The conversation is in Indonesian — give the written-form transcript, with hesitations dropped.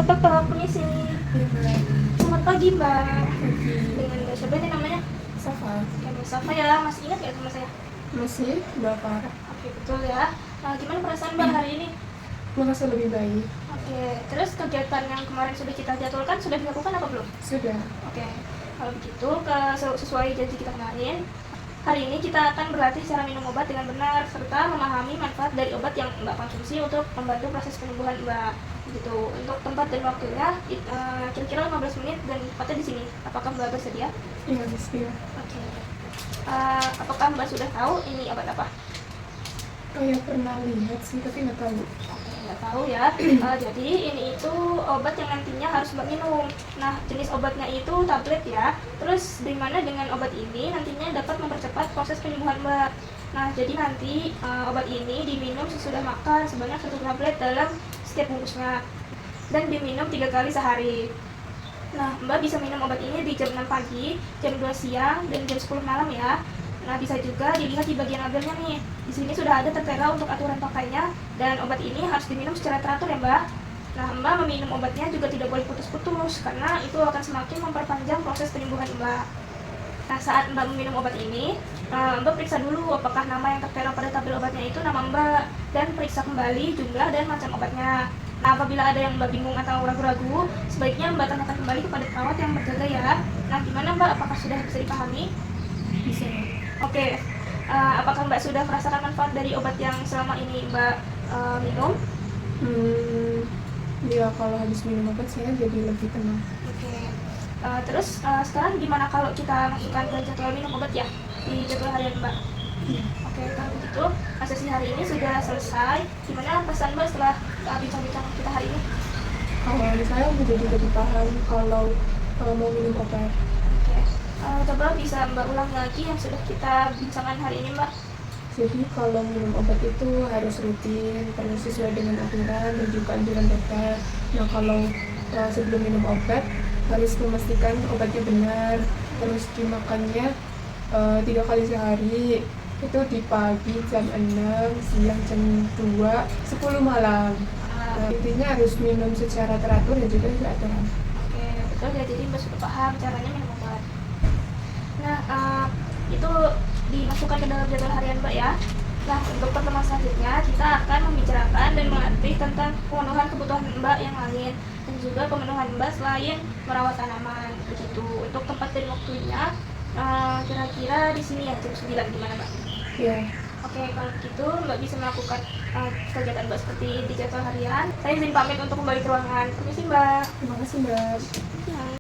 Bapak, permisi. Iya, Mbak. Selamat pagi, Mbak. Pagi. Dengan Mbak siapa ini namanya? Safa. Oke, Mbak Safa ya. Masih ingat ya sama saya? Masih bakar. Oke, betul ya. Gimana perasaan Mbak hari ini? Merasa lebih baik. Oke, terus kegiatan yang kemarin sudah kita jadwalkan sudah dilakukan apa belum? Sudah. Oke, kalau begitu sesuai janji kita kemarin, hari ini kita akan berlatih cara minum obat dengan benar serta memahami manfaat dari obat yang Mbak konsumsi untuk membantu proses penyembuhan Mbak. Gitu. Untuk tempat dan waktunya kira-kira 15 menit dan tempatnya di sini. Apakah Mbak bersedia? Iya, bismillah. Oke. Apakah Mbak sudah tahu ini obat apa? Kayak pernah lihat sih, tapi nggak tahu. Nggak tahu ya. Jadi ini itu obat yang nantinya harus Mbak minum. Nah, jenis obatnya itu tablet ya. Terus dimana dengan obat ini nantinya dapat mempercepat proses penyembuhan Mbak. Nah, jadi nanti obat ini diminum sesudah makan sebanyak 1 tablet dalam setiap bungkusnya dan diminum 3 kali sehari. Nah, Mbak bisa minum obat ini di jam 6 pagi, jam 2 siang, dan jam 10 malam ya. Nah, bisa juga dilihat di bagian labelnya nih. Di sini sudah ada tertera untuk aturan pakainya dan obat ini harus diminum secara teratur ya, Mbak. Nah, Mbak meminum obatnya juga tidak boleh putus-putus karena itu akan semakin memperpanjang proses penyembuhan Mbak. Nah, saat Mbak meminum obat ini, Mbak periksa dulu apakah nama yang tertera pada tabel obatnya itu nama Mbak dan periksa kembali jumlah dan macam obatnya. Nah, apabila ada yang Mbak bingung atau ragu-ragu, sebaiknya Mbak tanyakan kembali kepada perawat yang berjaga ya. Nah, gimana Mbak? Apakah sudah bisa dipahami? Bisa. Oke. Apakah Mbak sudah merasakan manfaat dari obat yang selama ini Mbak minum? Ya kalau habis minum obat saya jadi lebih tenang. Oke. Terus sekarang gimana kalau kita masukkan ke jadwal minum obat ya di jadwal harian Mbak? Iya. Oke, kalau begitu sesi hari ini sudah selesai. Gimana pesan Mbak setelah bincang-bincang kita hari ini? Kalau saya menjadi lebih paham kalau mau minum obat. Oke, coba bisa Mbak ulang lagi yang sudah kita bincangkan hari ini Mbak. Jadi kalau minum obat itu harus rutin, terus sesuai dengan aturan dan juga anjuran dokter. Nah kalau sebelum minum obat harus memastikan obatnya benar, terus dimakannya 3 kali sehari. Itu di pagi jam 6, siang jam 2, 10 malam. Intinya harus minum secara teratur dan juga aturan. Oke, betul ya, jadi Mbak sudah paham caranya minum obat. Nah, itu dimasukkan ke dalam jadwal harian Mbak ya. Nah, untuk pertemuan selanjutnya kita akan membicarakan dan melatih tentang pemenuhan kebutuhan Mbak yang lain dan juga pemenuhan Mbak selain merawat tanaman begitu. Untuk tempat dan waktunya kira-kira di sini ya jam 9 gimana Mbak? Ya. Oke, kalau begitu Mbak bisa melakukan kegiatan Mbak seperti di jadwal harian. Saya izin pamit untuk kembali ke ruangan. Permisi Mbak. Terima kasih Mbak. Ya.